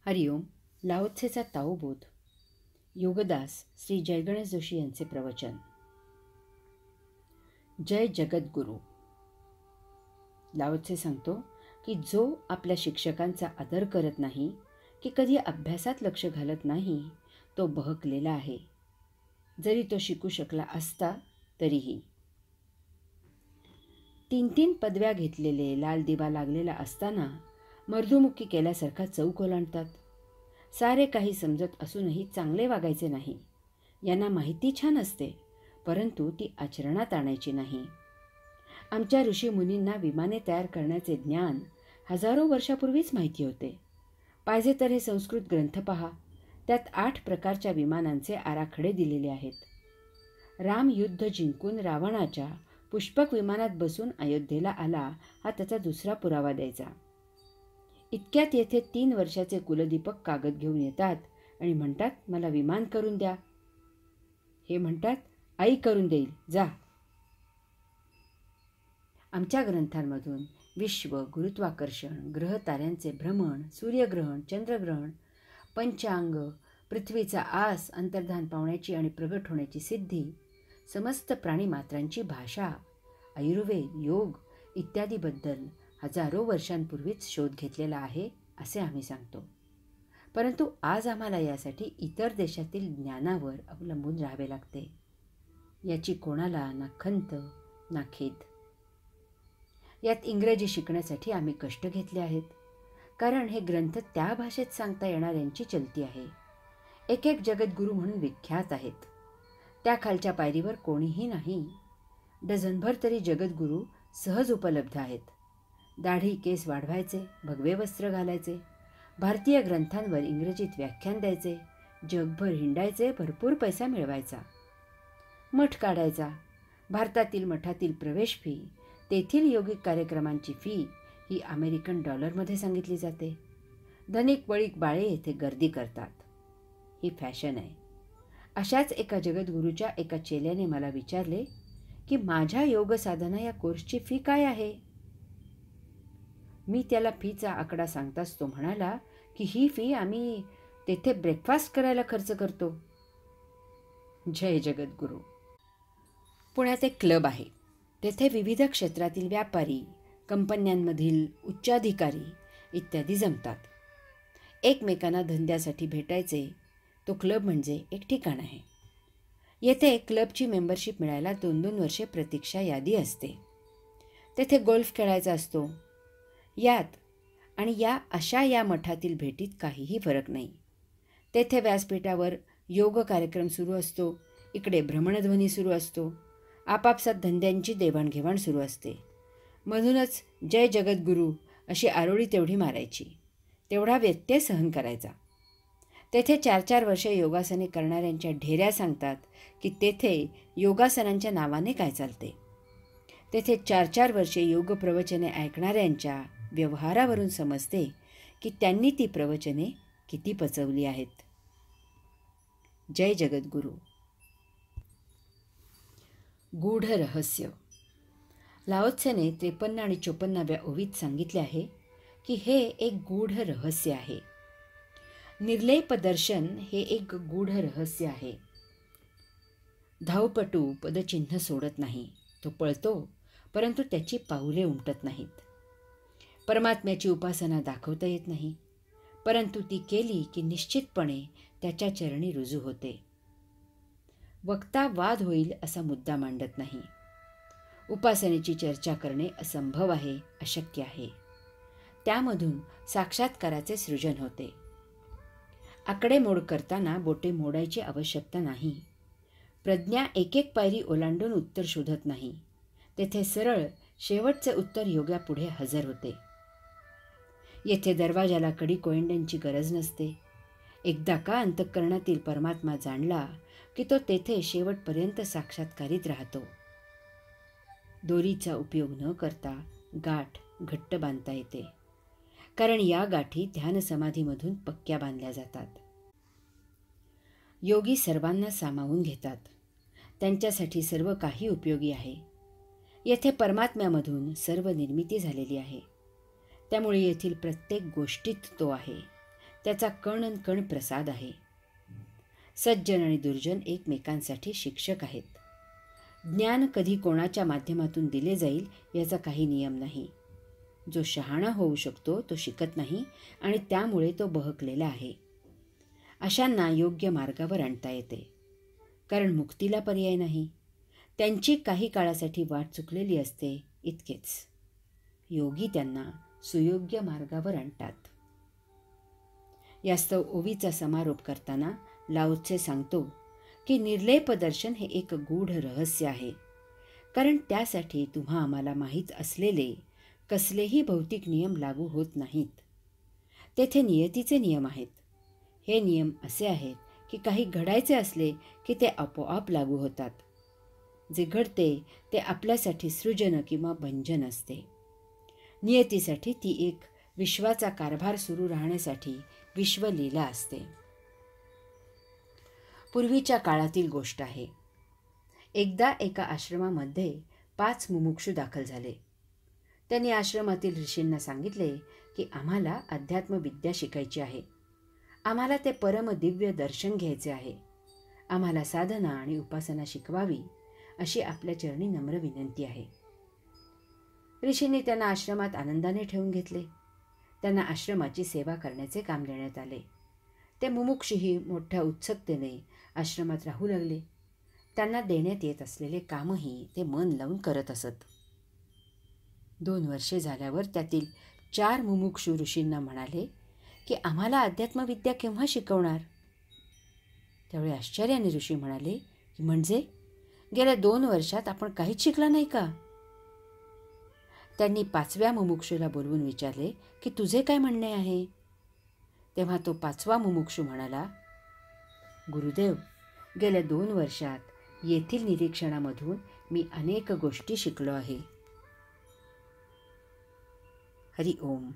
हरिओम. लाओत्सेचा ताओबोध. योगदास श्री जयगणेश जोशी यांचे प्रवचन. जय जगद्गुरू. लाओत्से सांगतो की जो आपल्या शिक्षकांचा आदर करत नाही, की कधी अभ्यासात लक्ष घालत नाही, तो बहकलेला आहे, जरी तो शिकू शकला असता तरीही. 3-3 पदव्या घेतलेले, लाल दिवा लागलेला असताना मर्दुमुक्की केल्यासारखा चौक ओलांडतात. सारे काही समजत असूनही चांगले वागायचे नाही. यांना माहिती छान असते, परंतु ती आचरणात आणायची नाही. आमच्या ऋषीमुनींना विमाने तयार करण्याचे ज्ञान हजारो वर्षापूर्वीच माहिती होते. पाहिजे तर हे संस्कृत ग्रंथ पहा. त्यात 8 प्रकारच्या विमानांचे आराखडे दिलेले आहेत. राम युद्ध जिंकून रावणाच्या पुष्पक विमानात बसून अयोध्येला आला, हा त्याचा दुसरा पुरावा द्यायचा. इतक्यात येथे 3 वर्षाचे कुलदीपक कागद घेऊन येतात आणि म्हणतात, मला विमान करून द्या. हे म्हणतात, आई करून देईल, जा. आमच्या ग्रंथांमधून विश्व, गुरुत्वाकर्षण, ग्रह ताऱ्यांचे भ्रमण, सूर्यग्रहण, चंद्रग्रहण, पंचांग, पृथ्वीचा आस, अंतर्धान पावण्याची आणि प्रगट होण्याची सिद्धी, समस्त प्राणीमात्रांची भाषा, आयुर्वेद, योग इत्यादीबद्दल हजारो वर्षांपूर्वीच शोध घेतलेला आहे, असे आम्ही सांगतो. परंतु आज आम्हाला यासाठी इतर देशातील ज्ञानावर अवलंबून राहावे लागते. याची कोणाला ना खंत ना खेद. यात इंग्रजी शिकण्यासाठी आम्ही कष्ट घेतले आहेत, कारण हे ग्रंथ त्या भाषेत सांगता येणाऱ्यांची चलती आहे. एक एक जगद्गुरू म्हणून विख्यात आहेत. त्या खालच्या पायरीवर कोणीही नाही. डझनभर तरी जगद्गुरू सहज उपलब्ध आहेत. दाढी केस वाढवायचे, भगवे वस्त्र घालायचे, भारतीय ग्रंथांवर इंग्रजीत व्याख्यान द्यायचे, जगभर हिंडायचे, भरपूर पैसा मिळवायचा, मठ काढायचा. भारतातील मठातील प्रवेश फी, तेथील योगिक कार्यक्रमांची फी ही अमेरिकन डॉलरमध्ये सांगितली जाते. धनिक बळीक बाळे येथे गर्दी करतात. ही फॅशन आहे. अशाच एका जगद्गुरूच्या एका चेल्याने मला विचारले की माझ्या योग साधना या कोर्सची फी काय आहे. मी त्याला फीचा आकडा सांगताच तो म्हणाला की ही फी आम्ही तेथे ब्रेकफास्ट करायला खर्च करतो. जय जगद्गुरू. पुण्यात एक क्लब आहे. तेथे विविध क्षेत्रातील व्यापारी, कंपन्यांमधील उच्चाधिकारी इत्यादी जमतात. एकमेकांना धंद्यासाठी भेटायचे. तो क्लब म्हणजे एक ठिकाण आहे. येथे क्लबची मेंबरशिप मिळायला 2-2 वर्षे प्रतीक्षा यादी असते. तेथे गोल्फ खेळायचा असतो. यात आणि या मठातील भेटीत काहीही फरक नाही. तेथे व्यासपीठावर योग कार्यक्रम सुरू असतो, इकडे भ्रमणध्वनी सुरू असतो, आपापसात धंद्यांची देवाणघेवाण सुरू असते. मधूनच जय जगद्गुरू अशी आरोळी तेवढी मारायची. तेवढा व्यत्यय सहन करायचा. तेथे 4-4 वर्षे योगासने करणाऱ्यांच्या ढेऱ्या सांगतात की तेथे योगासनांच्या नावाने काय चालते. तेथे 4-4 वर्षे योग प्रवचने ऐकणाऱ्यांच्या व्यवहारावरून समजते की त्यांनी ती प्रवचने किती पचवली आहेत. जय जगद्गुरू. गूढ रहस्य. लाओत्सेने 53 आणि 54व्या ओवीत सांगितले आहे की हे एक गूढ रहस्य आहे. निर्लेप दर्शन हे एक गूढ रहस्य आहे. धावपटू पदचिन्ह सोडत नाही. तो पळतो, परंतु त्याची पाऊले उमटत नाहीत. परमात्म्याची उपासना दाखवता येत नाही, परंतु ती केली की निश्चितपणे त्याच्या चरणी रुजू होते. वक्ता वाद होईल असा मुद्दा मांडत नाही. उपासनेची चर्चा करणे असंभव आहे, अशक्य आहे. त्यामधून साक्षात्काराचे सृजन होते. आकडेमोड करताना बोटे मोडायची आवश्यकता नाही. प्रज्ञा एक एक पायरी ओलांडून उत्तर शोधत नाही. तेथे सरळ शेवटचे उत्तर योगापुढे हजर होते. येथे दरवाजाला कडी कोयंड्यांची गरज नसते. एकदा का अंतःकरणातील परमात्मा जाणला की तो तेथे शेवटपर्यंत साक्षात्कारित राहतो. दोरीचा उपयोग न करता गाठ घट्ट बांधता येते, कारण या गाठी ध्यान समाधीमधून पक्क्या बांधल्या जातात. योगी सर्वांना सामावून घेतात. त्यांच्यासाठी सर्व काही उपयोगी आहे. येथे परमात्म्यामधून सर्व निर्मिती झालेली आहे. त्यामुळे येथील प्रत्येक गोष्टीत तो आहे. त्याचा कण अन कण प्रसाद आहे. सज्जन आणि दुर्जन एकमेकांसाठी शिक्षक आहेत. ज्ञान कधी कोणाच्या माध्यमातून दिले जाईल याचा काही नियम नाही. जो शहाणा होऊ शकतो तो शिकत नाही आणि त्यामुळे तो बहकलेला आहे. अशांना योग्य मार्गावर आणता येते, कारण मुक्तीला पर्याय नाही. त्यांची काही काळासाठी वाट चुकलेली असते, इतकेच. योगी त्यांना सुयोग्य मार्गावर आणतात. यास्तव ओवीचा समारोप करताना लाओ त्से सांगतो की निर्लेप दर्शन हे एक गूढ रहस्य आहे, कारण त्यासाठी तुम्हा आम्हाला माहीत असलेले कसलेही भौतिक नियम लागू होत नाहीत. तेथे नियतीचे नियम आहेत. हे नियम असे आहेत की काही घडायचे असले की ते आपोआप लागू होतात. जे घडते ते आपल्यासाठी सृजन किंवा भंजन असते. नियतीसाठी ती एक विश्वाचा कारभार सुरू राहण्यासाठी विश्वलीला असते. पूर्वीच्या काळातील गोष्ट आहे. एकदा एका आश्रमामध्ये 5 मुमुक्षू दाखल झाले. त्यांनी आश्रमातील ऋषींना सांगितले की आम्हाला अध्यात्मविद्या शिकायची आहे. आम्हाला ते परमदिव्य दर्शन घ्यायचे आहे. आम्हाला साधना आणि उपासना शिकवावी अशी आपल्या चरणी नम्र विनंती आहे. ऋषींनी त्यांना आश्रमात आनंदाने ठेवून घेतले. त्यांना आश्रमाची सेवा करण्याचे काम देण्यात आले. ते मुमुक्षूही मोठ्या उत्सुकतेने आश्रमात राहू लागले. त्यांना देण्यात येत असलेले कामही ते मन लावून करत असत. 2 वर्षे झाल्यावर त्यातील 4 मुमुक्षू ऋषींना म्हणाले की आम्हाला अध्यात्मविद्या केव्हा शिकवणार? त्यावेळी आश्चर्याने ऋषी म्हणाले की म्हणजे गेल्या 2 वर्षात आपण काहीच शिकला नाही का? त्यांनी 5व्या मुमुक्षूला बोलवून विचारले की तुझे काय म्हणणे आहे? तेव्हा तो 5वा मुमुक्षू म्हणाला, गुरुदेव, गेल्या 2 वर्षात येथील निरीक्षणामधून मी अनेक गोष्टी शिकलो आहे. हरि ओम.